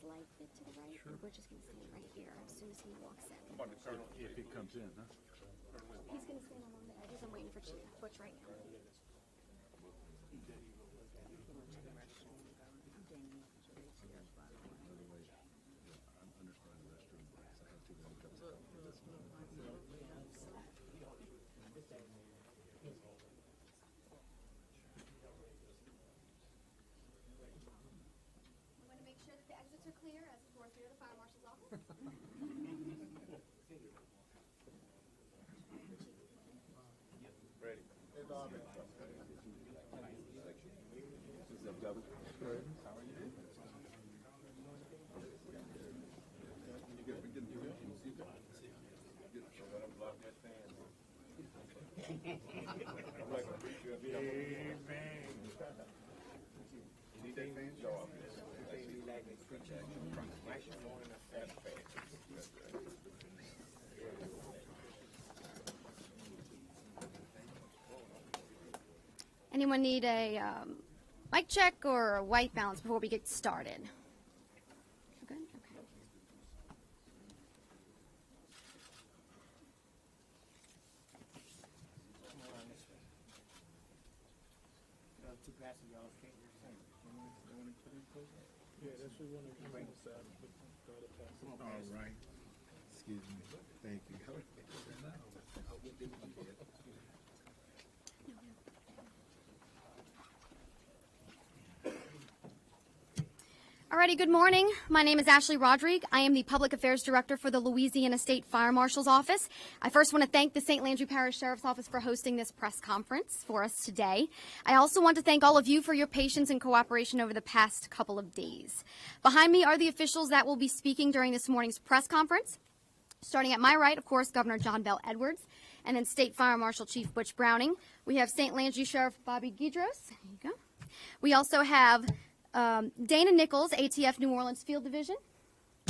slight bit to the right. Sure. We're just going to stand right here as soon as he walks in. If he comes in, huh? He's going to stand along the edges. I'm waiting for Butch right now. Clear as of course through the fire marshal's office. Ready. What's up, Governor? Good. How are you? You good? We didn't do it. Can you see that? Let him block that fan. I'm like a preacher up here. Amen. You need that fan? Show up. Anyone need a mic check or a white balance before we get started? Good? Okay. Yeah, that's what we want to bring this out. All right. Excuse me. Thank you. Alrighty, good morning. My name is Ashley Rodrigue. I am the Public Affairs Director for the Louisiana State Fire Marshal's Office. I first want to thank the St. Landry Parish Sheriff's Office for hosting this press conference for us today. I also want to thank all of you for your patience and cooperation over the past couple of days. Behind me are the officials that will be speaking during this morning's press conference. Starting at my right, of course, Governor John Bell Edwards, and then State Fire Marshal Chief Butch Browning. We have St. Landry Sheriff Bobby Guidros. There you go. We also have Dana Nichols, ATF New Orleans Field Division,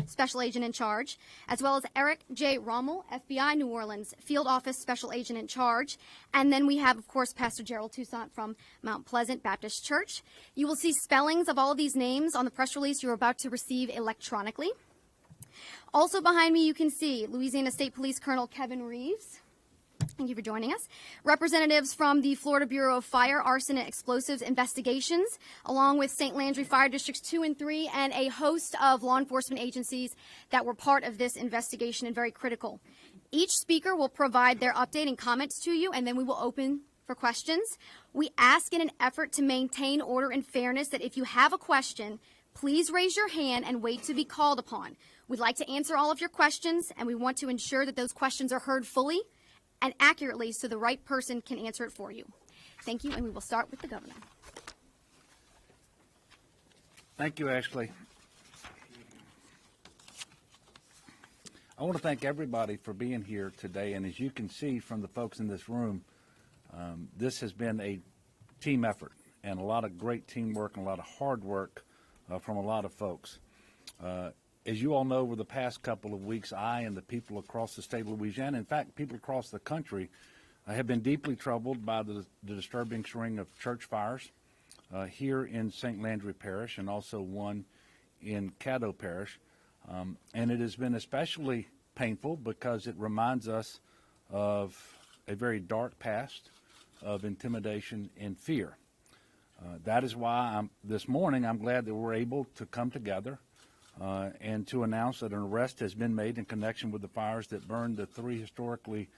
Special Agent in Charge, as well as Eric J. Rommel, FBI New Orleans Field Office Special Agent in Charge. And then we have, of course, Pastor Gerald Toussaint from Mount Pleasant Baptist Church. You will see spellings of all of these names on the press release you're about to receive electronically. Also behind me, you can see Louisiana State Police Colonel Kevin Reeves. Thank you for joining us. Representatives from the Florida Bureau of Fire, Arson, and Explosives Investigations, along with St. Landry Fire Districts 2 and 3, and a host of law enforcement agencies that were part of this investigation and very critical. Each speaker will provide their update and comments to you, and then we will open for questions. We ask in an effort to maintain order and fairness that if you have a question, please raise your hand and wait to be called upon. We'd like to answer all of your questions, and we want to ensure that those questions are heard fully and accurately so the right person can answer it for you. Thank you, and we will start with the governor. Thank you, Ashley. I want to thank everybody for being here today, and as you can see from the folks in this room, this has been a team effort and a lot of great teamwork and a lot of hard work from a lot of folks. As you all know, over the past couple of weeks, I and the people across the state of Louisiana, in fact, people across the country, have been deeply troubled by the disturbing string of church fires here in St. Landry Parish and also one in Caddo Parish. And it has been especially painful because it reminds us of a very dark past of intimidation and fear. That is why this morning I'm glad that we're able to come together and to announce that an arrest has been made in connection with the fires that burned the 3 historically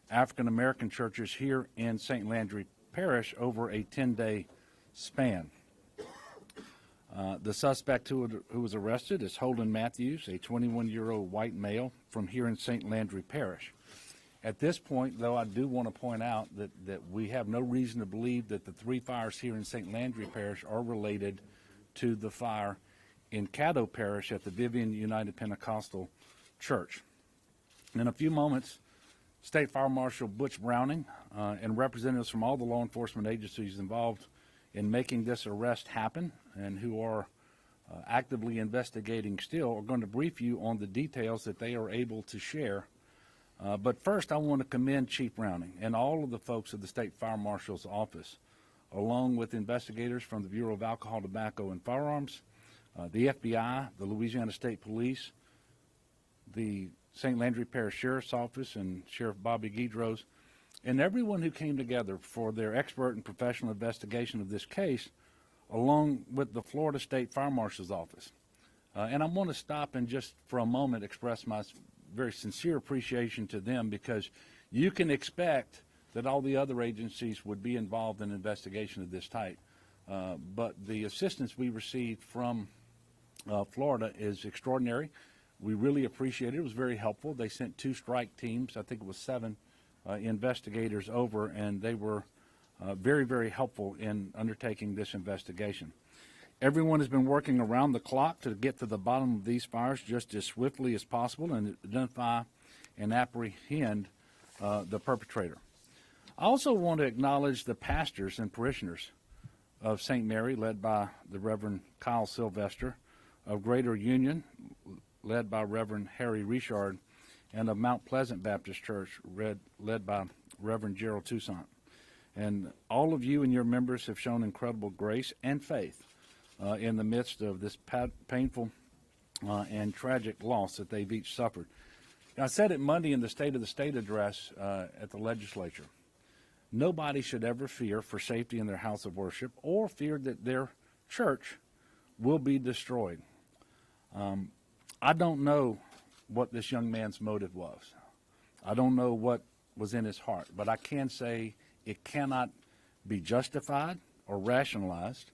African-American churches here in St. Landry Parish over a 10-day span. The suspect who was arrested is Holden Matthews, a 21-year-old white male from here in St. Landry Parish. At this point, though, I do want to point out that we have no reason to believe that the 3 fires here in St. Landry Parish are related to the fire in Caddo Parish at the Vivian United Pentecostal Church. In a few moments, State Fire Marshal Butch Browning and representatives from all the law enforcement agencies involved in making this arrest happen and who are actively investigating still are going to brief you on the details that they are able to share. But first, I want to commend Chief Browning and all of the folks of the State Fire Marshal's Office, along with investigators from the Bureau of Alcohol, Tobacco, and Firearms, the FBI, the Louisiana State Police, the St. Landry Parish Sheriff's Office, and Sheriff Bobby Guidros, and everyone who came together for their expert and professional investigation of this case, along with the Florida State Fire Marshal's Office. And I want to stop and just for a moment express my very sincere appreciation to them, because you can expect that all the other agencies would be involved in an investigation of this type. But the assistance we received from Florida is extraordinary. We really appreciate it. It was very helpful. They sent 2 strike teams. I think it was 7 investigators over, and they were very, very helpful in undertaking this investigation. Everyone has been working around the clock to get to the bottom of these fires just as swiftly as possible and identify and apprehend the perpetrator. I also want to acknowledge the pastors and parishioners of St. Mary, led by the Reverend Kyle Sylvester, of Greater Union, led by Reverend Harry Richard, and of Mount Pleasant Baptist Church, led by Reverend Gerald Toussaint. And all of you and your members have shown incredible grace and faith in the midst of this painful and tragic loss that they've each suffered. I said it Monday in the State of the State address at the legislature. Nobody should ever fear for safety in their house of worship or fear that their church will be destroyed. I don't know what this young man's motive was. I don't know what was in his heart, but I can say it cannot be justified or rationalized.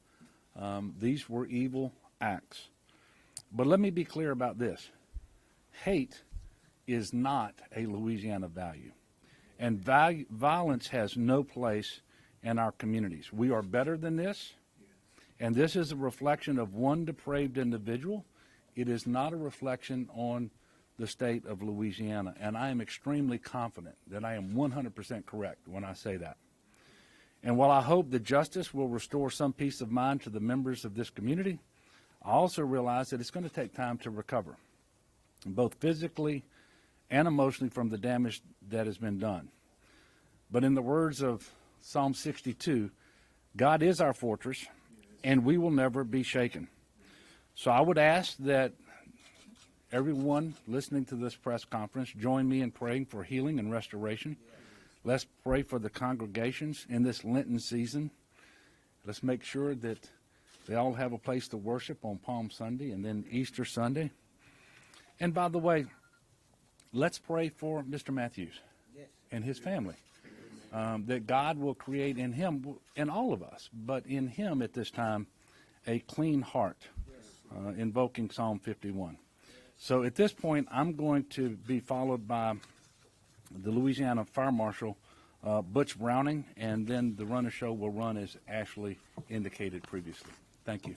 These were evil acts. But let me be clear about this. Hate is not a Louisiana value, and violence has no place in our communities. We are better than this, and this is a reflection of one depraved individual. It is not a reflection on the state of Louisiana, and I am extremely confident that I am 100% correct when I say that. And while I hope that justice will restore some peace of mind to the members of this community, I also realize that it's going to take time to recover, both physically and emotionally, from the damage that has been done. But in the words of Psalm 62, God is our fortress, and we will never be shaken. So I would ask that everyone listening to this press conference join me in praying for healing and restoration. Let's pray for the congregations in this Lenten season. Let's make sure that they all have a place to worship on Palm Sunday and then Easter Sunday. And by the way, let's pray for Mr. Matthews and his family, that God will create in him, in all of us, but in him at this time, a clean heart, invoking Psalm 51. So at this point, I'm going to be followed by the Louisiana Fire Marshal, Butch Browning, and then the run of show will run as Ashley indicated previously. Thank you.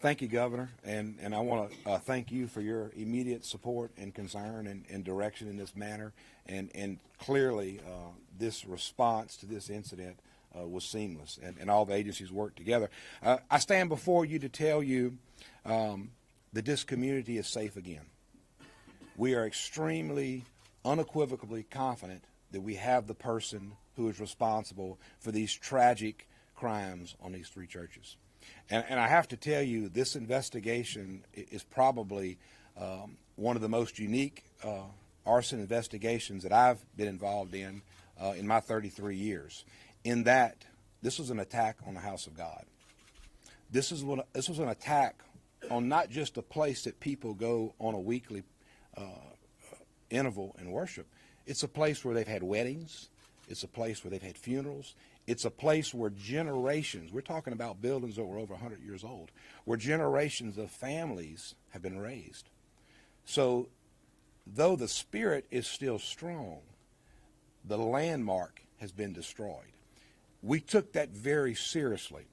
Thank you, Governor, and I want to thank you for your immediate support and concern and direction in this matter, and clearly this response to this incident was seamless, and all the agencies worked together. I stand before you to tell you that this community is safe again. We are extremely, unequivocally confident that we have the person who is responsible for these tragic crimes on these 3 churches. And I have to tell you, this investigation is probably one of the most unique arson investigations that I've been involved in my 33 years, in that this was an attack on the house of God. This was an attack on not just a place that people go on a weekly interval and worship. It's a place where they've had weddings. It's a place where they've had funerals. It's a place where generations, we're talking about buildings that were over 100 years old, where generations of families have been raised. So though the spirit is still strong, the landmark has been destroyed. We took that very seriously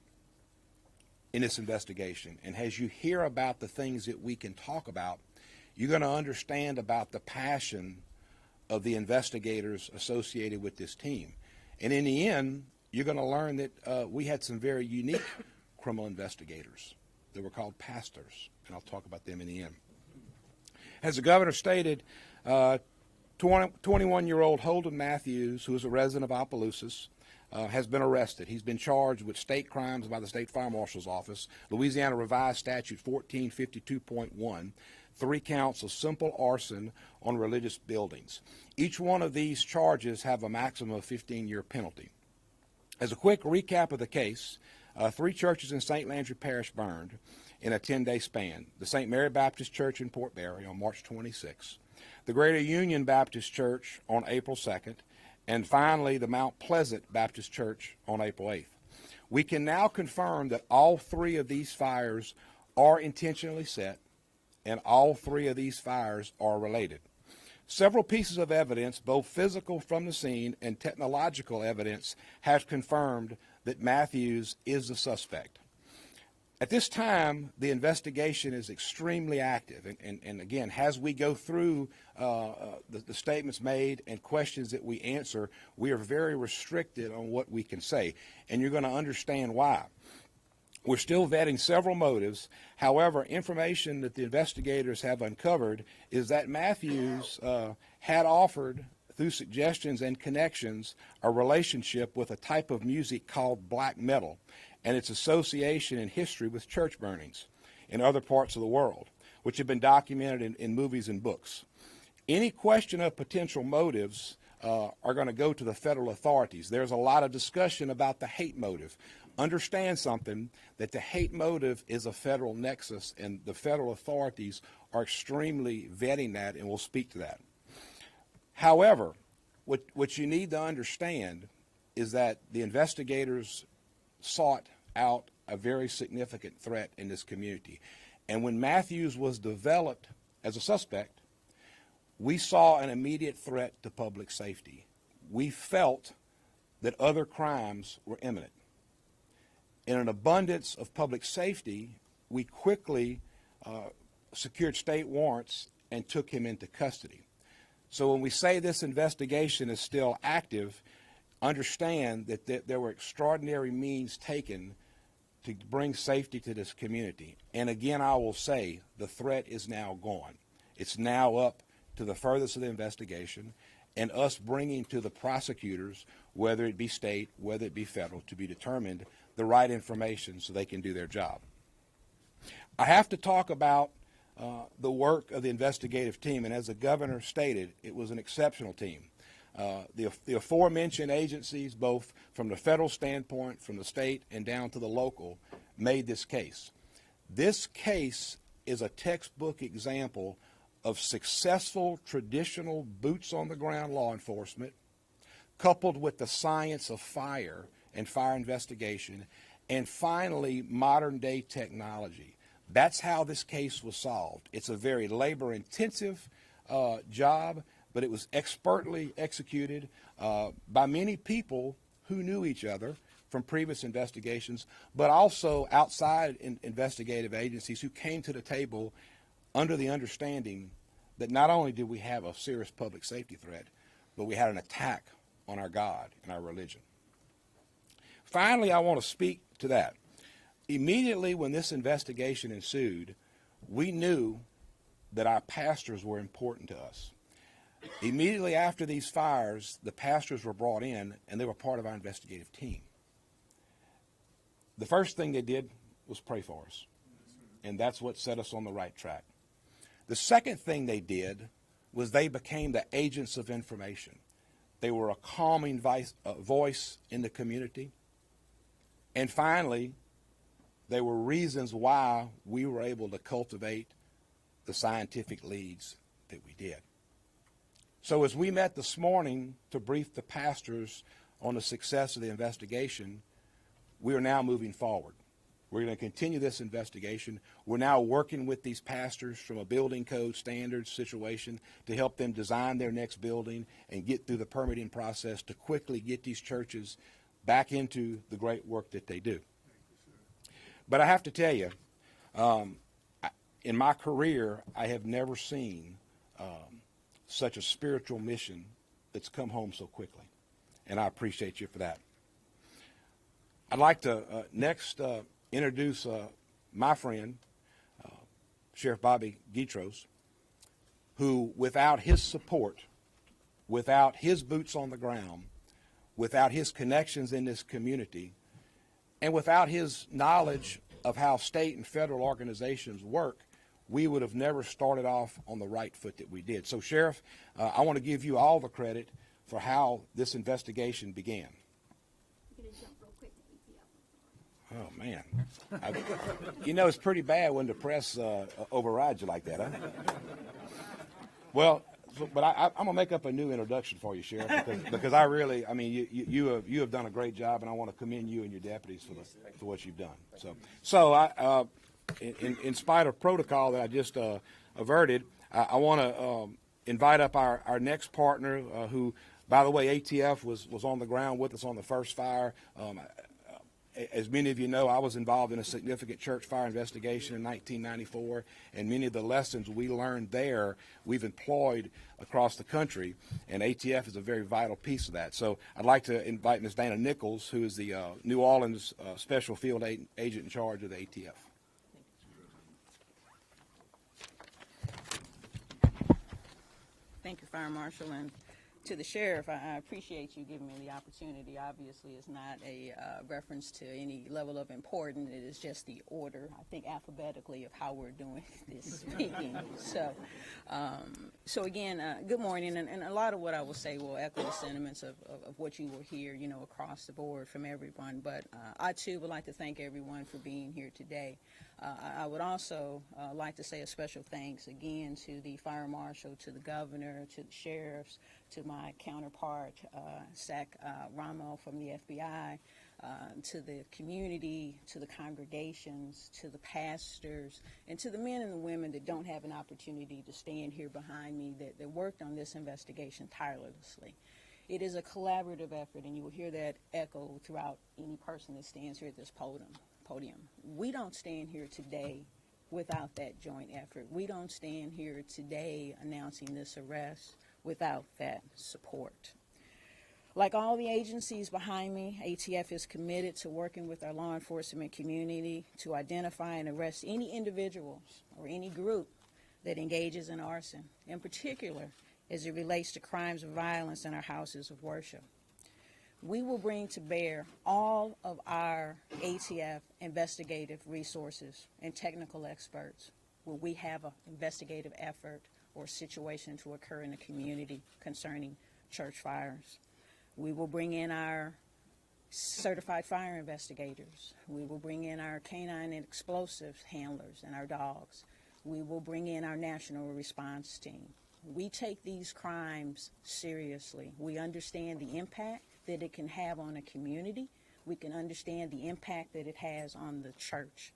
in this investigation. And as you hear about the things that we can talk about, you're going to understand about the passion of the investigators associated with this team. And in the end, you're going to learn that we had some very unique criminal investigators. They were called pastors, and I'll talk about them in the end. As the governor stated, 21-year-old Holden Matthews, who is a resident of Opelousas, has been arrested. He's been charged with state crimes by the State Fire Marshal's Office, Louisiana Revised Statute 1452.1, 3 counts of simple arson on religious buildings. Each one of these charges have a maximum of 15-year penalty. As a quick recap of the case, 3 churches in St. Landry Parish burned in a 10-day span. The St. Mary Baptist Church in Port Barre on March 26th, the Greater Union Baptist Church on April 2nd, and finally the Mount Pleasant Baptist Church on April 8th. We can now confirm that all 3 of these fires are intentionally set, and all 3 of these fires are related. Several pieces of evidence, both physical from the scene and technological evidence, have confirmed that Matthews is the suspect. At this time, the investigation is extremely active, and again, as we go through the statements made and questions that we answer, we are very restricted on what we can say, and you're going to understand why. We're still vetting several motives. However, information that the investigators have uncovered is that Matthews had offered, through suggestions and connections, a relationship with a type of music called black metal, and its association in history with church burnings in other parts of the world, which have been documented in movies and books. Any question of potential motives are going to go to the federal authorities. There's a lot of discussion about the hate motive. Understand something, that the hate motive is a federal nexus, and the federal authorities are extremely vetting that, and will speak to that. However, what you need to understand is that the investigators sought out a very significant threat in this community. And when Matthews was developed as a suspect, we saw an immediate threat to public safety. We felt that other crimes were imminent. In an abundance of public safety, we quickly secured state warrants and took him into custody. So when we say this investigation is still active, understand that there were extraordinary means taken to bring safety to this community. And again, I will say, the threat is now gone. It's now up to the furthest of the investigation and us bringing to the prosecutors, whether it be state, whether it be federal, to be determined the right information so they can do their job. I have to talk about the work of the investigative team, and as the governor stated, it was an exceptional team. The aforementioned agencies, both from the federal standpoint, from the state, and down to the local, made this case. This case is a textbook example of successful traditional boots-on-the-ground law enforcement, coupled with the science of fire and fire investigation, and finally, modern-day technology. That's how this case was solved. It's a very labor-intensive job, but it was expertly executed by many people who knew each other from previous investigations, but also outside investigative agencies who came to the table under the understanding that not only did we have a serious public safety threat, but we had an attack on our God and our religion. Finally, I want to speak to that. Immediately when this investigation ensued, we knew that our pastors were important to us. Immediately after these fires, the pastors were brought in, and they were part of our investigative team. The first thing they did was pray for us, and that's what set us on the right track. The second thing they did was they became the agents of information. They were a calming voice in the community. And finally, they were reasons why we were able to cultivate the scientific leads that we did. So as we met this morning to brief the pastors on the success of the investigation, we are now moving forward. We're going to continue this investigation. We're now working with these pastors from a building code standards situation to help them design their next building and get through the permitting process to quickly get these churches back into the great work that they do. But I have to tell you, in my career, I have never seen such a spiritual mission that's come home so quickly. And I appreciate you for that. I'd like to next introduce my friend, Sheriff Bobby Guitros, who, without his support, without his boots on the ground, without his connections in this community, and without his knowledge of how state and federal organizations work, we would have never started off on the right foot that we did. So, Sheriff, I want to give you all the credit for how this investigation began. Oh, man. You know, it's pretty bad when the press overrides you like that, huh? Well, but I'm going to make up a new introduction for you, Sheriff, because I really, I mean, you have done a great job, and I want to commend you and your deputies for what you've done. So in spite of protocol that I just averted, I want to invite up our next partner, who, by the way, ATF was on the ground with us on the first fire. As many of you know, I was involved in a significant church fire investigation in 1994, and many of the lessons we learned there we've employed across the country, and ATF is a very vital piece of that. So I'd like to invite Ms. Dana Nichols, who is the New Orleans Special Field Agent in charge of the ATF. Thank you, Fire Marshal, and to the Sheriff, I appreciate you giving me the opportunity. Obviously, it's not a reference to any level of importance. It is just the order, I think, alphabetically of how we're doing this speaking. So again, good morning, and a lot of what I will say will echo the sentiments of what you will hear, you know, across the board from everyone. But I, too, would like to thank everyone for being here today. I would also like to say a special thanks again to the Fire Marshal, to the Governor, to the Sheriffs, to my counterpart, Zach Ramo from the FBI, to the community, to the congregations, to the pastors, and to the men and the women that don't have an opportunity to stand here behind me that worked on this investigation tirelessly. It is a collaborative effort, and you will hear that echo throughout any person that stands here at this podium. We don't stand here today without that joint effort. We don't stand here today announcing this arrest without that support. Like all the agencies behind me, ATF is committed to working with our law enforcement community to identify and arrest any individuals or any group that engages in arson, in particular as it relates to crimes of violence in our houses of worship. We will bring to bear all of our ATF investigative resources and technical experts when we have an investigative effort or situation to occur in the community concerning church fires. We will bring in our certified fire investigators. We will bring in our canine and explosives handlers and our dogs. We will bring in our national response team. We take these crimes seriously. We understand the impact that it can have on a community. We can understand the impact that it has on the church.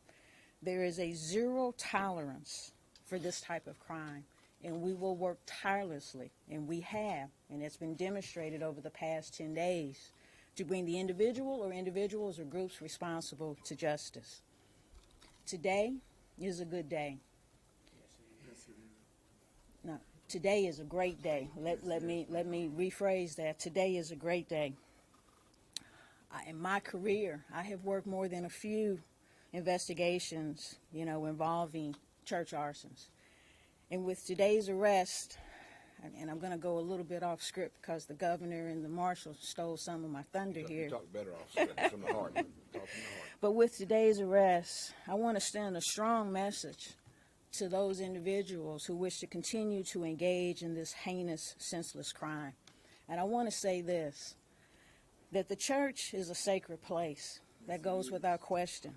There is a zero tolerance for this type of crime, and we will work tirelessly, and we have, and it's been demonstrated over the past 10 days, to bring the individual or individuals or groups responsible to justice. Today is a good day. No, today is a great day. Let me rephrase that. Today is a great day. In my career, I have worked more than a few investigations, you know, involving church arsons. And with today's arrest, and I'm going to go a little bit off script because the Governor and the Marshal stole some of my thunder here. You talk better off script from the heart. Talk from the heart. But with today's arrest, I want to send a strong message to those individuals who wish to continue to engage in this heinous, senseless crime. And I want to say this, that the church is a sacred place. That goes without question.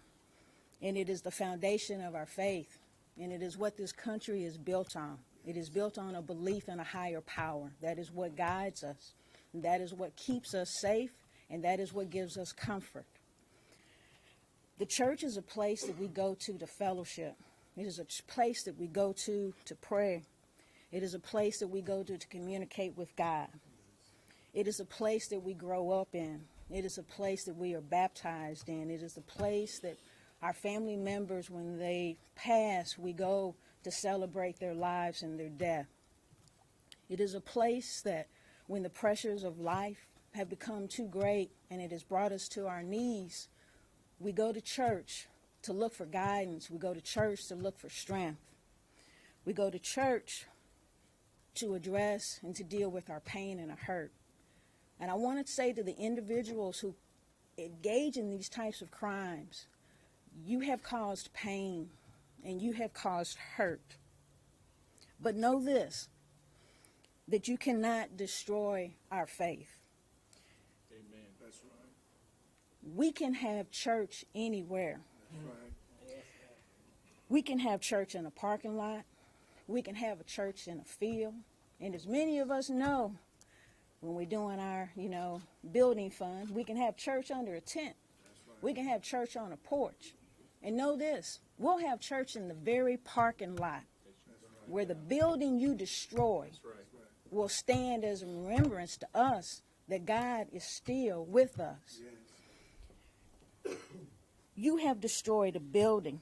And it is the foundation of our faith. And it is what this country is built on. It is built on a belief in a higher power. That is what guides us. That is what keeps us safe. And that is what gives us comfort. The church is a place that we go to fellowship. It is a place that we go to pray. It is a place that we go to communicate with God. It is a place that we grow up in. It is a place that we are baptized in. It is a place that our family members, when they pass, we go to celebrate their lives and their death. It is a place that when the pressures of life have become too great and it has brought us to our knees, we go to church to look for guidance. We go to church to look for strength. We go to church to address and to deal with our pain and our hurt. And I want to say to the individuals who engage in these types of crimes, you have caused pain and you have caused hurt. But know this, that you cannot destroy our faith. Amen. That's right. We can have church anywhere. That's right. We can have church in a parking lot. We can have a church in a field. And as many of us know, when we're doing our, building fund, we can have church under a tent. We can have church on a porch. And know this, we'll have church in the very parking lot where the building you destroy will stand as a remembrance to us that God is still with us. You have destroyed a building,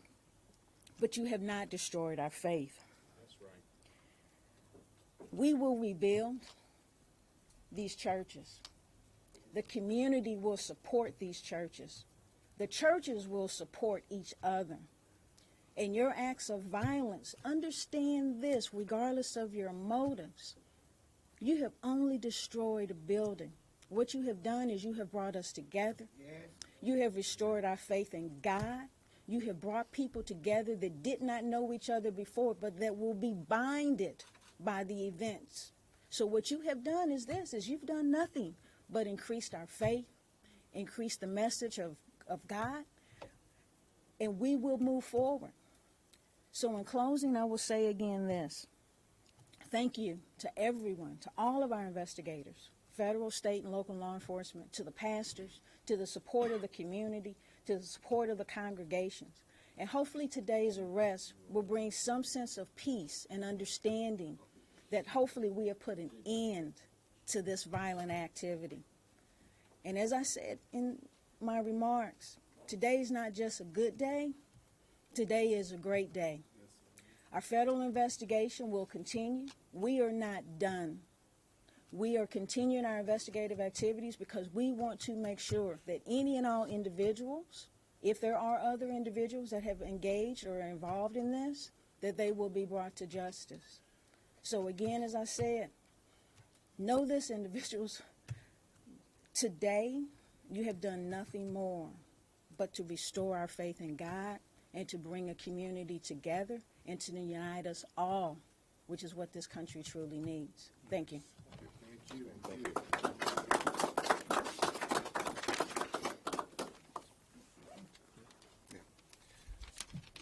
but you have not destroyed our faith. That's right. We will rebuild these churches. The community will support these churches. The churches will support each other. And your acts of violence, understand this, regardless of your motives, you have only destroyed a building. What you have done is you have brought us together. You have restored our faith in God. You have brought people together that did not know each other before, but that will be binded by the events. So what you have done is you've done nothing but increased our faith, increased the message of God, and we will move forward. So in closing, I will say again this. Thank you to everyone, to all of our investigators, federal, state, and local law enforcement, to the pastors, to the support of the community, to the support of the congregations. And hopefully today's arrest will bring some sense of peace and understanding that hopefully we have put an end to this violent activity. And as I said in my remarks, today is not just a good day, today is a great day. Our federal investigation will continue. We are not done. We are continuing our investigative activities because we want to make sure that any and all individuals, if there are other individuals that have engaged or are involved in this, that they will be brought to justice. So again, as I said, know this, individuals, today you have done nothing more but to restore our faith in God and to bring a community together and to unite us all, which is what this country truly needs. Thank you. Thank you. Thank you.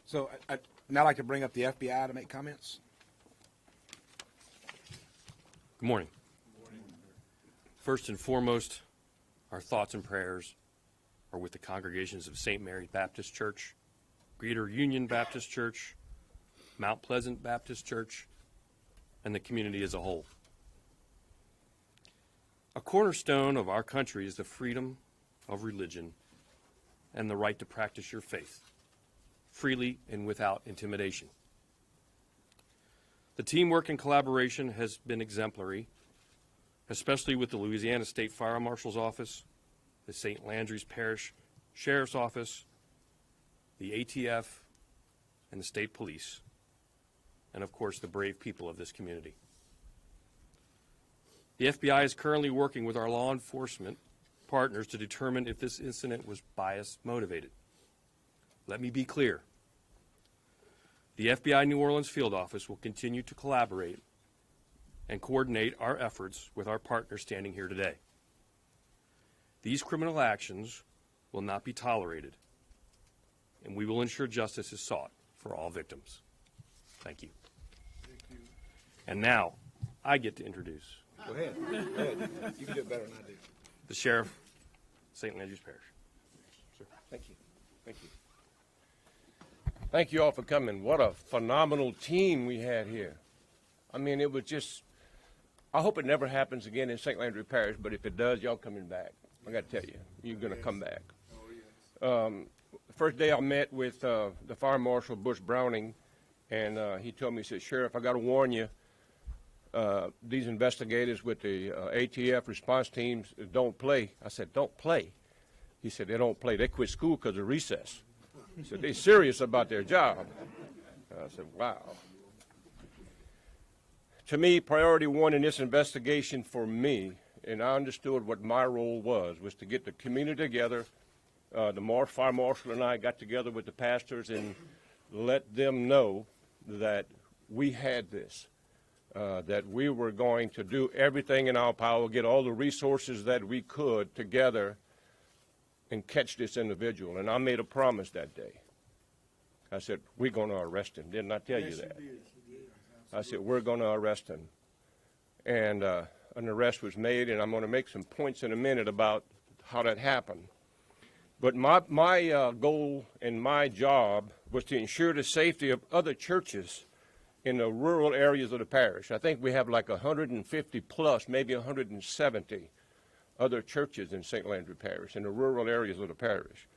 So I'd now like to bring up the FBI to make comments. Good morning. First and foremost, our thoughts and prayers are with the congregations of St. Mary Baptist Church, Greater Union Baptist Church, Mount Pleasant Baptist Church, and the community as a whole. A cornerstone of our country is the freedom of religion and the right to practice your faith freely and without intimidation. The teamwork and collaboration has been exemplary, especially with the Louisiana State Fire Marshal's Office, the St. Landry's Parish Sheriff's Office, the ATF, and the State Police, and of course the brave people of this community. The FBI is currently working with our law enforcement partners to determine if this incident was bias motivated. Let me be clear. The FBI New Orleans Field Office will continue to collaborate and coordinate our efforts with our partners standing here today. These criminal actions will not be tolerated, and we will ensure justice is sought for all victims. Thank you. Thank you. And now, I get to introduce Go ahead. Go ahead. You can do it better than I do. the Sheriff, St. Landry's Parish. Sir, thank you. Thank you. Thank you all for coming. What a phenomenal team we had here. I mean, it was just, I hope it never happens again in St. Landry Parish, but if it does, y'all coming back. I got to tell you, you're going to come back. Oh, yes. First day I met with the Fire Marshal, Butch Browning, and he told me, he said, Sheriff, I got to warn you, these investigators with the ATF response teams don't play. I said, don't play. He said, they don't play. They quit school because of recess. He said, they're serious about their job. I said, wow. To me, priority one in this investigation for me and I understood what my role was to get the community together. The fire marshal and I got together with the pastors and let them know that we had this, that we were going to do everything in our power, get all the resources that we could together and catch this individual. And I made a promise that day. I said, we're going to arrest him. Didn't I tell you that? I said, we're going to arrest him. And an arrest was made, and I'm going to make some points in a minute about how that happened. But my goal and my job was to ensure the safety of other churches in the rural areas of the parish. I think we have like 150 plus, maybe 170 other churches in St. Landry Parish, in the rural areas of the parish.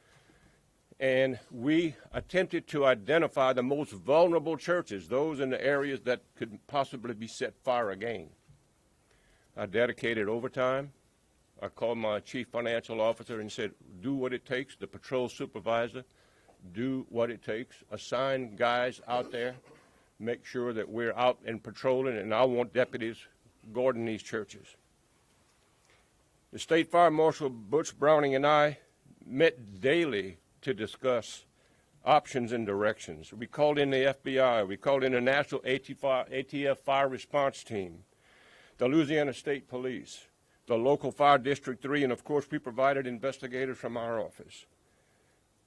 And we attempted to identify the most vulnerable churches, those in the areas that could possibly be set fire again. I dedicated overtime. I called my chief financial officer and said, do what it takes. The patrol supervisor, do what it takes. Assign guys out there. Make sure that we're out and patrolling, and I want deputies guarding these churches. The State Fire Marshal Butch Browning and I met daily to discuss options and directions. We called in the FBI. We called in the National ATF Fire Response Team, the Louisiana State Police, the local Fire District 3, and of course we provided investigators from our office.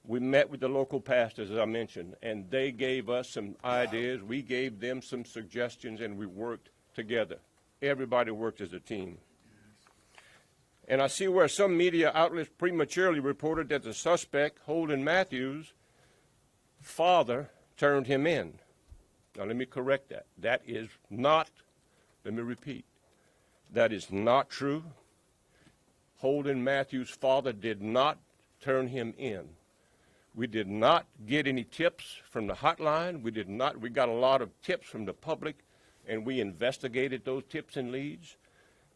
We met with the local pastors, as I mentioned, and they gave us some ideas. We gave them some suggestions, and we worked together. Everybody worked as a team. And I see where some media outlets prematurely reported that the suspect, Holden Matthews' father, turned him in. Now let me correct that. That is not, let me repeat, that is not true. Holden Matthews' father did not turn him in. We did not get any tips from the hotline. We got a lot of tips from the public, and we investigated those tips and leads.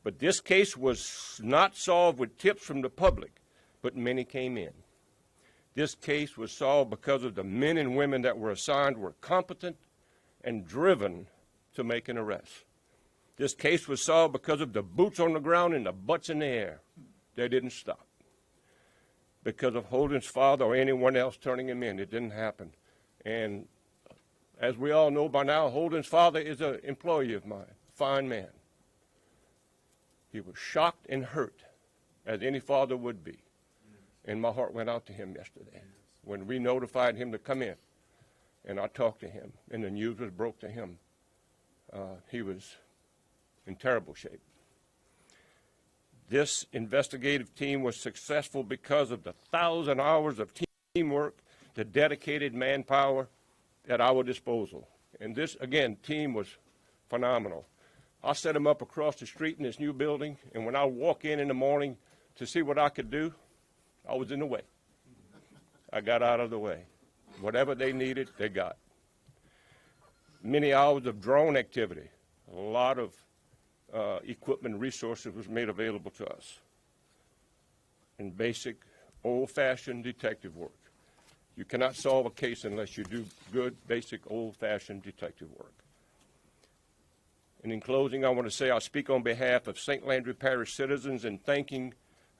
But this case was not solved with tips from the public, but many came in. This case was solved because of the men and women that were assigned were competent and driven to make an arrest. This case was solved because of the boots on the ground and the butts in the air. They didn't stop. Because of Holden's father or anyone else turning him in, it didn't happen. And as we all know by now, Holden's father is an employee of mine, fine man. He was shocked and hurt, as any father would be. And my heart went out to him yesterday when we notified him to come in. And I talked to him, and the news was broke to him. He was in terrible shape. This investigative team was successful because of the 1,000 hours of teamwork, the dedicated manpower at our disposal. And this, again, team was phenomenal. I set them up across the street in this new building, and when I walk in the morning to see what I could do, I was in the way. I got out of the way. Whatever they needed, they got. Many hours of drone activity, a lot of equipment resources was made available to us. And basic, old-fashioned detective work. You cannot solve a case unless you do good, basic, old-fashioned detective work. And in closing, I want to say I speak on behalf of St. Landry Parish citizens in thanking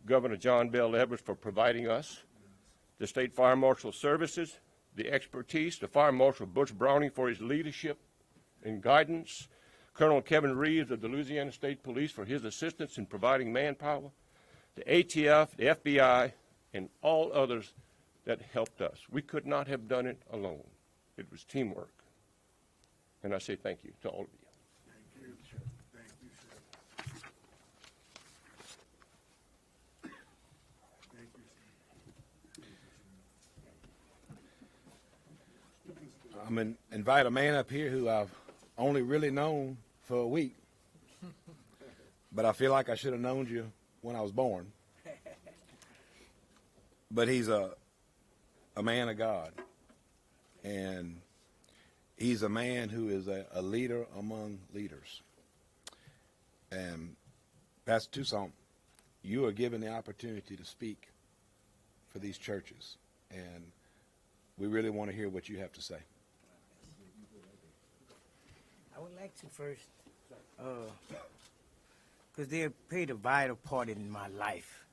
Governor John Bell Edwards for providing us the State Fire Marshal services, the expertise, the Fire Marshal Butch Browning for his leadership and guidance, Colonel Kevin Reeves of the Louisiana State Police for his assistance in providing manpower, the ATF, the FBI, and all others that helped us. We could not have done it alone. It was teamwork. And I say thank you to all of you. Thank you, sir. Thank you, sir. Thank you, sir. I'm going to invite a man up here who I've only really known for a week, but I feel like I should have known you when I was born. But he's a man of God, and he's a man who is a leader among leaders. And Pastor Toussaint, you are given the opportunity to speak for these churches, and we really want to hear what you have to say. I would like to first because they have played a vital part in my life.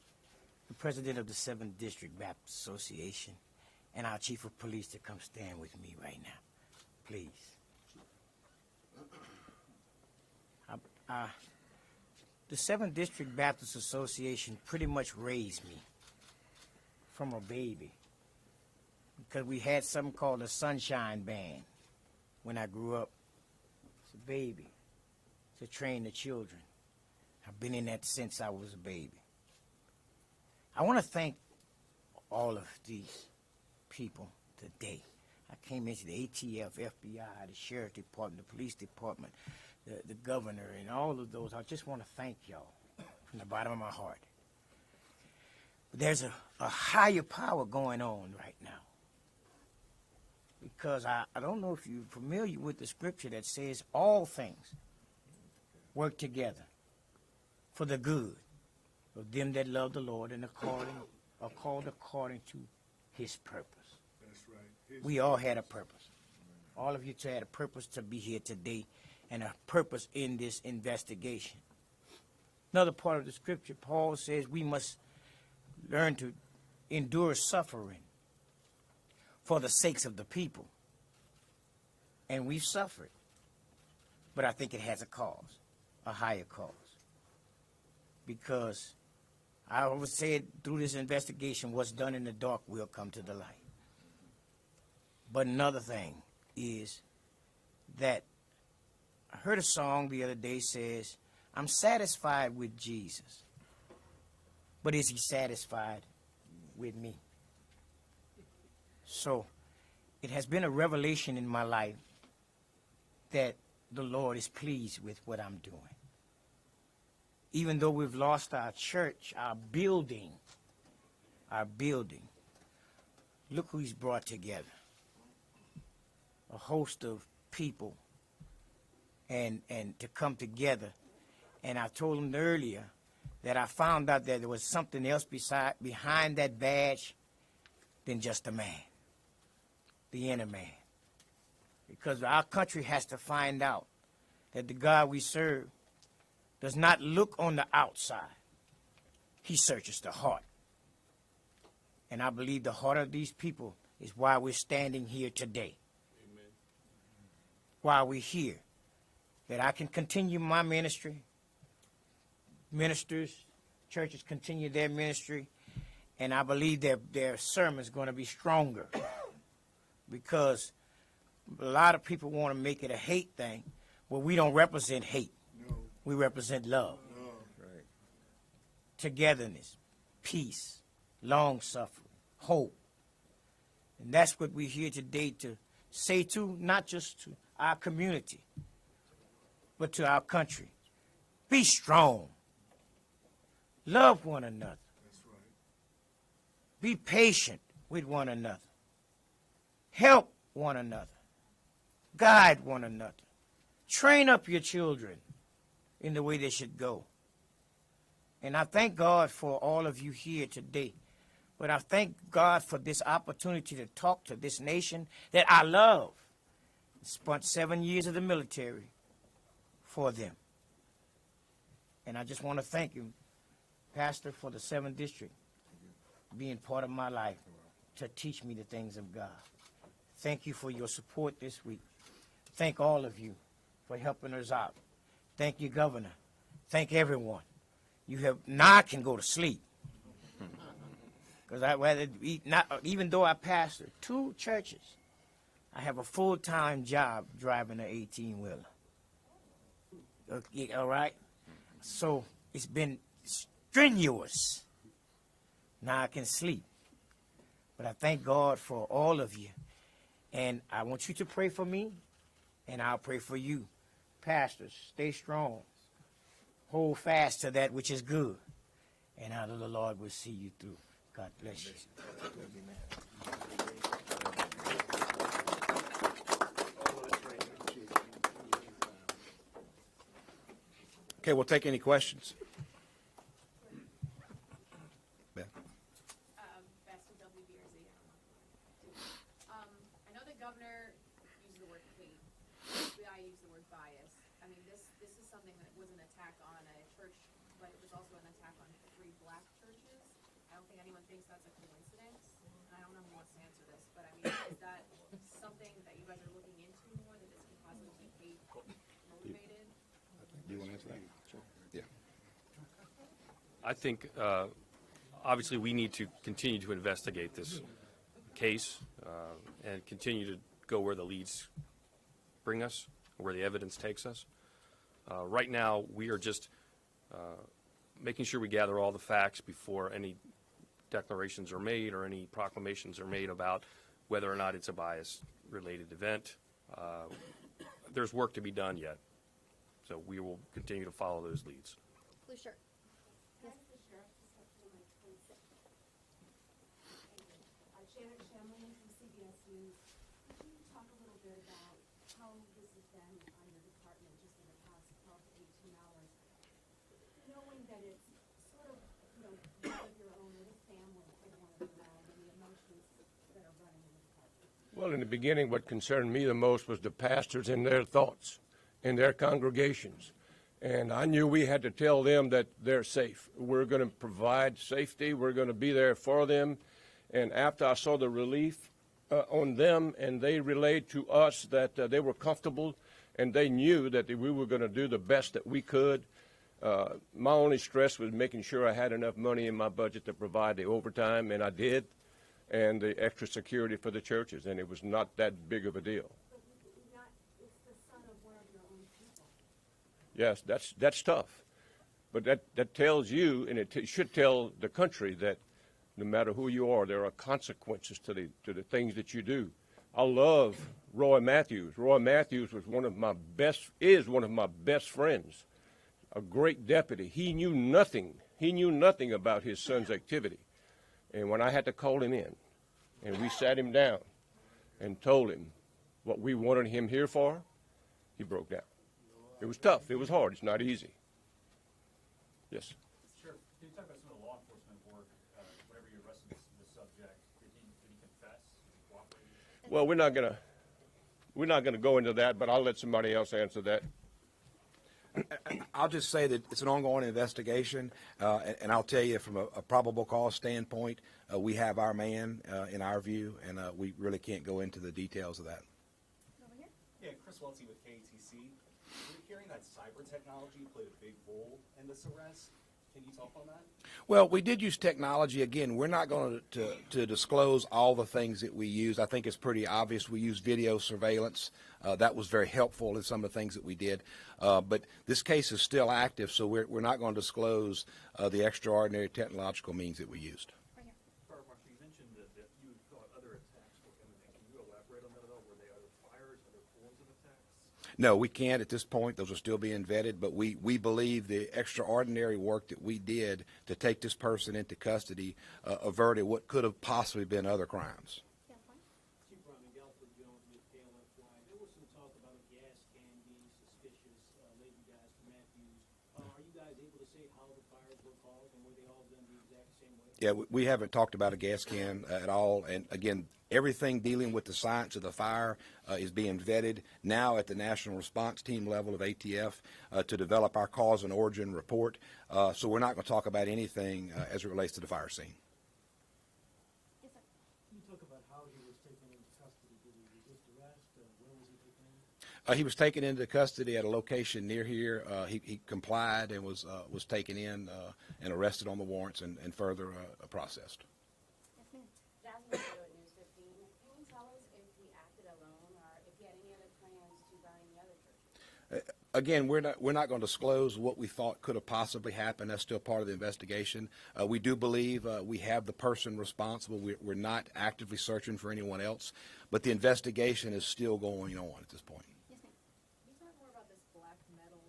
The president of the 7th District Baptist Association and our chief of police to come stand with me right now, please. The 7th District Baptist Association pretty much raised me from a baby, because we had something called a Sunshine Band when I grew up. It's a baby to train the children. I've been in that since I was a baby. I want to thank all of these people today. I came into the ATF, FBI, the Sheriff Department, the Police Department, the governor, and all of those. I just want to thank y'all from the bottom of my heart. But there's a higher power going on right now. Because I don't know if you're familiar with the scripture that says all things work together for the good of them that love the Lord and are called according to his purpose. That's right. We all had a purpose. All of you two had a purpose to be here today and a purpose in this investigation. Another part of the scripture, Paul says we must learn to endure suffering for the sakes of the people. And we've suffered. But I think it has a cause, a higher cause. Because I would say through this investigation, what's done in the dark will come to the light. But another thing is that I heard a song the other day says, I'm satisfied with Jesus. But is he satisfied with me? So it has been a revelation in my life that the Lord is pleased with what I'm doing. Even though we've lost our church, our building, look who he's brought together. A host of people and to come together. And I told him earlier that I found out that there was something else behind that badge than just a man, the inner man. Because our country has to find out that the God we serve does not look on the outside. He searches the heart. And I believe the heart of these people is why we're standing here today. Amen. Why we're here. That I can continue my ministry. Ministers, churches continue their ministry. And I believe their sermon's going to be stronger. Because a lot of people want to make it a hate thing. Well, we don't represent hate. No. We represent love. No. Right. Togetherness, peace, long-suffering, hope. And that's what we're here today to say to, not just to our community, but to our country. Be strong. Love one another. That's right. Be patient with one another. Help one another. Guide one another. Train up your children in the way they should go. And I thank God for all of you here today. But I thank God for this opportunity to talk to this nation that I love. Spent 7 years of the military for them. And I just want to thank you, Pastor, for the 7th District, being part of my life to teach me the things of God. Thank you for your support this week. Thank all of you for helping us out. Thank you, Governor. Thank everyone. Now I can go to sleep. Because I'd rather eat, even though I pastor 2 churches, I have a full-time job driving an 18-wheeler. Okay, all right? So it's been strenuous. Now I can sleep. But I thank God for all of you. And I want you to pray for me, and I'll pray for you. Pastors, stay strong. Hold fast to that which is good. And I know the Lord will see you through. God bless you. Okay, we'll take any questions. Beth? Pastor WBRZ. I know the governor used the word hate. I use the word bias. I mean, this is something that was an attack on a church but it was also an attack on 3 black churches. I don't think anyone thinks that's a coincidence, and I don't know who wants to answer this, but I mean, is that something that you guys are looking into more, that this could possibly be hate motivated? Do you want to answer that? Sure. Yeah. I think, obviously, we need to continue to investigate this case and continue to go where the leads bring us, where the evidence takes us. Right now, we are just making sure we gather all the facts before any declarations are made or any proclamations are made about whether or not it's a bias-related event. There's work to be done yet, so we will continue to follow those leads. Blue shirt. Yes. Janet Shamlin from CBS News. Could you talk a little bit about how this has been on your department just in the past 12 to 18 hours, knowing that it's sort of, one of your own, with a family of one of your own, and the emotions that are running in the department? Well, in the beginning, what concerned me the most was the pastors and their thoughts and their congregations. And I knew we had to tell them that they're safe. We're going to provide safety. We're going to be there for them. And after I saw the relief on them, and they relayed to us that they were comfortable and they knew that we were going to do the best that we could, my only stress was making sure I had enough money in my budget to provide the overtime, and I did, and the extra security for the churches, and it was not that big of a deal. It's the son of one of your own people. Yes, that's tough. But that tells you, and it should tell the country, that no matter who you are, there are consequences to the things that you do. I love Roy Matthews. Roy Matthews was one of my best friends, a great deputy. He knew nothing. He knew nothing about his son's activity. And when I had to call him in, and we sat him down and told him what we wanted him here for, he broke down. It was tough. It was hard. It's not easy. Yes. Sure. Can you talk about some of the law enforcement work, whenever you arrested the subject? Did he confess? Did he cooperate? Well, we're not gonna go into that, but I'll let somebody else answer that. I'll just say that it's an ongoing investigation, and I'll tell you from a probable cause standpoint, we have our man in our view, and we really can't go into the details of that. Over here. Yeah, Chris Welty with KATC. We're hearing that cyber technology played a big role in this arrest. Can you talk on that? Well, we did use technology. Again, we're not going to disclose all the things that we use. I think it's pretty obvious. We use video surveillance. That was very helpful in some of the things that we did. But this case is still active, so we're not going to disclose the extraordinary technological means that we used. Right here. Marshal, you mentioned that you thought other attacks were imminent. Can you elaborate on that at all? Were they other fires, other forms of attacks? No, we can't at this point. Those are still being vetted, but we believe the extraordinary work that we did to take this person into custody averted what could have possibly been other crimes. Yeah, fine. Chief Browning, Alfred Jones with KLFY. There was some talk about a gas can being suspicious, laden gas to Matthews. Are you guys able to say how the fires were caused, and were they all done the exact same way? Yeah, we haven't talked about a gas can at all. And again, everything dealing with the science of the fire is being vetted now at the National Response Team level of ATF to develop our cause and origin report. So we're not going to talk about anything as it relates to the fire scene. Yes, sir. Can you talk about how he was taken into custody? Did he resist arrest? Where was he taken in? He was taken into custody at a location near here. He complied and was taken in and arrested on the warrants and further processed. Yes, ma'am. Jasmine Doe at News 15. Can you tell us if he acted alone or if he had any other plans to buy any other churches? Again, we're not going to disclose what we thought could have possibly happened. That's still part of the investigation. We do believe we have the person responsible. We're not actively searching for anyone else, but the investigation is still going on at this point. Yes, ma'am. Can you talk more about this black metal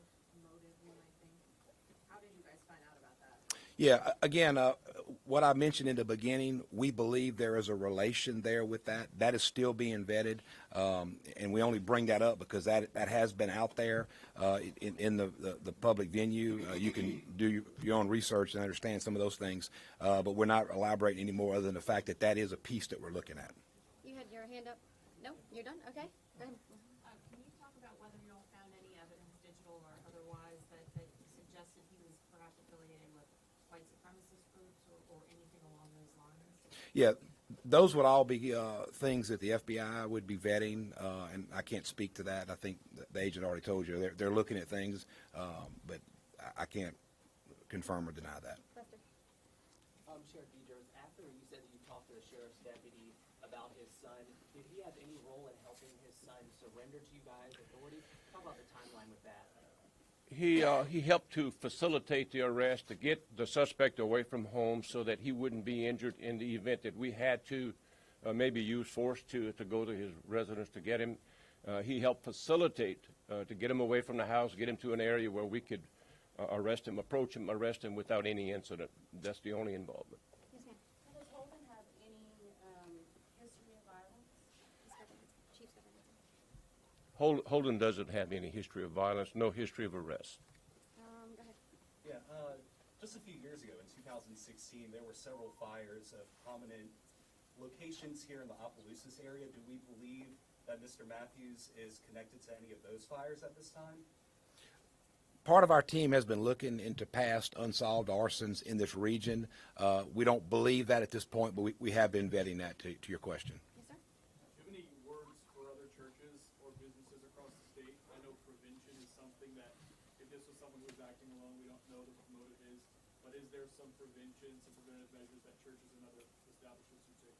motive one, I think? How did you guys find out about that? Yeah, again, what I mentioned in the beginning, we believe there is a relation there with that. That is still being vetted, and we only bring that up because that has been out there in the public venue. You can do your own research and understand some of those things, but we're not elaborating any more other than the fact that that is a piece that we're looking at. You had your hand up. No, you're done. Okay. Go ahead. Can you talk about whether you all found any evidence, digital or otherwise, that suggested he was perhaps affiliated white supremacist groups or anything along those lines? Yeah, those would all be things that the FBI would be vetting, and I can't speak to that. I think the agent already told you they're looking at things, but I can't confirm or deny that. Sheriff Deders, after you said that you talked to the sheriff's deputy about his son, did he have any role in helping his son surrender to you guys, authorities? Talk about the timeline with that. He helped to facilitate the arrest, to get the suspect away from home so that he wouldn't be injured in the event that we had to maybe use force to go to his residence to get him. He helped facilitate to get him away from the house, get him to an area where we could arrest him, approach him, arrest him without any incident. That's the only involvement. Yes, ma'am. Does Holden have any history of violence? Chief Stevenson. Holden doesn't have any history of violence, no history of arrest. Go ahead. Yeah, just a few years ago, in 2016, there were several fires of prominent locations here in the Opelousas area. Do we believe that Mr. Matthews is connected to any of those fires at this time? Part of our team has been looking into past unsolved arsons in this region. We don't believe that at this point, but we have been vetting that to your question. Yes, sir. Do you have any words for other churches or businesses across the state? I know prevention is something that, if this was someone who was acting alone, we don't know what the motive is, but is there some prevention, some preventative measures that churches and other establishments should take?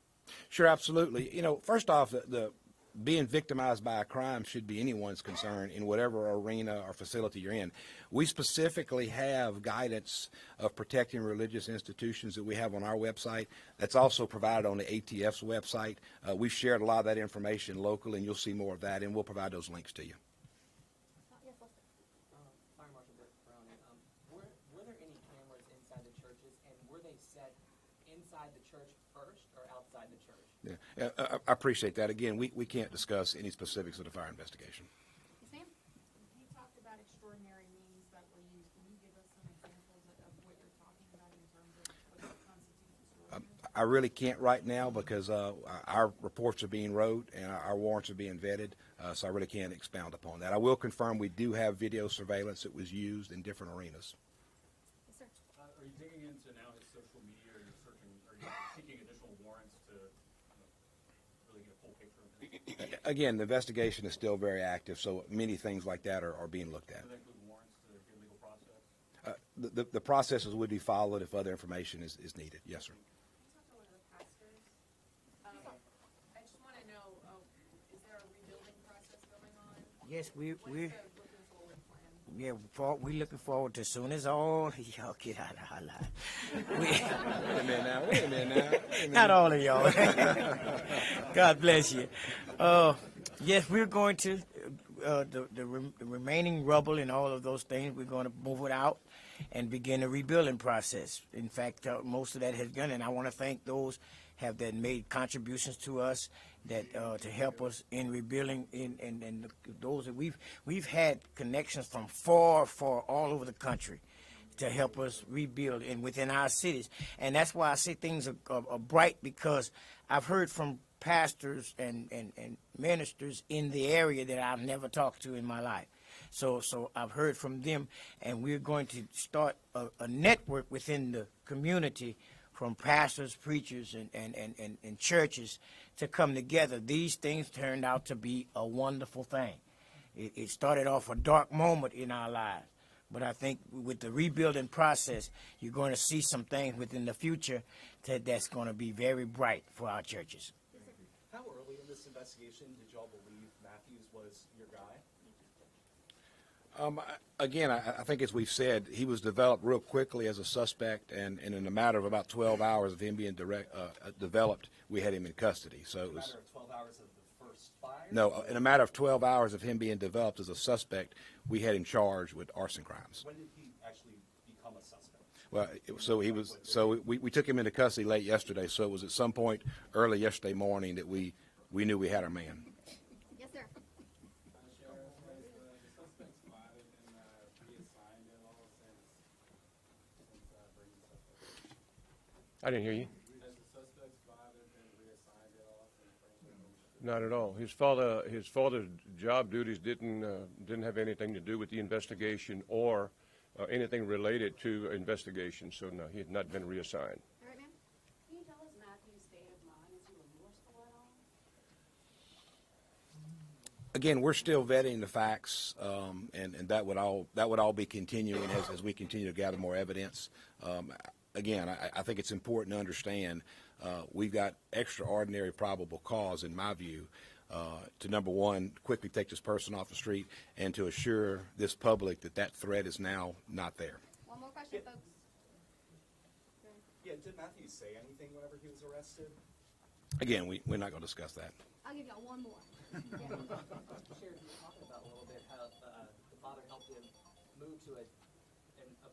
Sure, absolutely. You know, first off, the being victimized by a crime should be anyone's concern in whatever arena or facility you're in. We specifically have guidance of protecting religious institutions that we have on our website. That's also provided on the ATF's website. We've shared a lot of that information locally, and you'll see more of that, and we'll provide those links to you. Yes, Lester. Fire Marshal Browning, were there any cameras inside the churches, and were they set inside the church first or outside the church? Yeah, I appreciate that. Again, we can't discuss any specifics of the fire investigation. Yes, ma'am. You talked about extraordinary means that were used. Can you give us some examples of what you're talking about in terms of what constitutes extraordinary? I really can't right now because our reports are being wrote and our warrants are being vetted, so I really can't expound upon that. I will confirm we do have video surveillance that was used in different arenas. Yes, sir. Are you digging into now his social media, or you're searching, are you seeking additional warrants to really get a full picture of him? Again, the investigation is still very active, so many things like that are being looked at. Do they include warrants to get legal process? The processes would be followed if other information is needed. Yes, sir. Can you talk to one of the pastors? I just want to know, is there a rebuilding process going on? Yes, What's the looking forward plan? Yeah, we're looking forward to as soon as all y'all get out of our life. Wait a minute now. Not all of y'all. God bless you. Yes, we're going to the remaining rubble and all of those things. We're going to move it out and begin the rebuilding process. In fact, most of that has done, and I want to thank those that made contributions to us that to help us in rebuilding. And those that we've had connections from far all over the country to help us rebuild and within our cities. And that's why I say things are bright, because I've heard from pastors and ministers in the area that I've never talked to in my life. So I've heard from them, and we're going to start a network within the community from pastors, preachers, and churches to come together. These things turned out to be a wonderful thing. It started off a dark moment in our lives. But I think with the rebuilding process, you're going to see some things within the future that's going to be very bright for our churches. How early in this investigation did y'all believe Matthews was your guy? Again, I think as we've said, he was developed real quickly as a suspect, and in a matter of about 12 hours of him being developed, we had him in custody. So it was In a matter of 12 hours of the first fire? no, in a matter of 12 hours of him being developed as a suspect, we had him charged with arson crimes. When did he actually become a suspect? Well, we took him into custody late yesterday, so it was at some point early yesterday morning that we knew we had our man. Yes, sir. I didn't hear you. Not at all. His father's job duties didn't have anything to do with the investigation or anything related to investigation. So no, he had not been reassigned. All right, ma'am. Can you tell us Matthew's state of mind? Is he remorseful at all? Again, we're still vetting the facts, and that would all be continuing as we continue to gather more evidence. Again, I think it's important to understand we've got extraordinary probable cause, in my view, to, number one, quickly take this person off the street and to assure this public that that threat is now not there. One more question, folks. Yeah, did Matthews say anything whenever he was arrested? Again, we're not going to discuss that. I'll give y'all one more. Sheriff, you were talking about a little bit how the father helped him move to a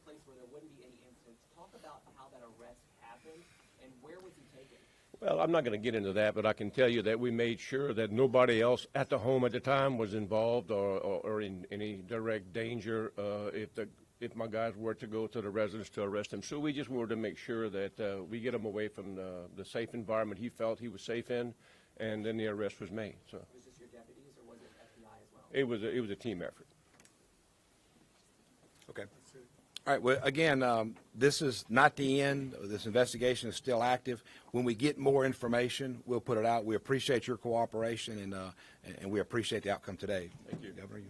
place where there wouldn't be any incidents. Talk about how that arrest happened and where was he taken? Well, I'm not going to get into that, but I can tell you that we made sure that nobody else at the home at the time was involved or in any direct danger if my guys were to go to the residence to arrest him. So we just wanted to make sure that we get him away from the safe environment he felt he was safe in, and then the arrest was made. So Was this your deputies or was it FBI as well? it was a team effort. Okay. All right. Well, again, this is not the end. This investigation is still active. When we get more information, we'll put it out. We appreciate your cooperation, and we appreciate the outcome today. Thank you. Governor, you?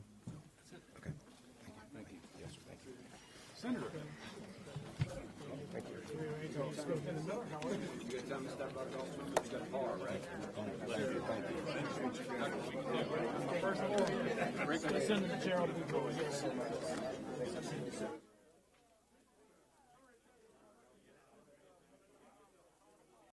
Okay. Thank you. Yes, sir. Thank you. Senator. Senator Gerald,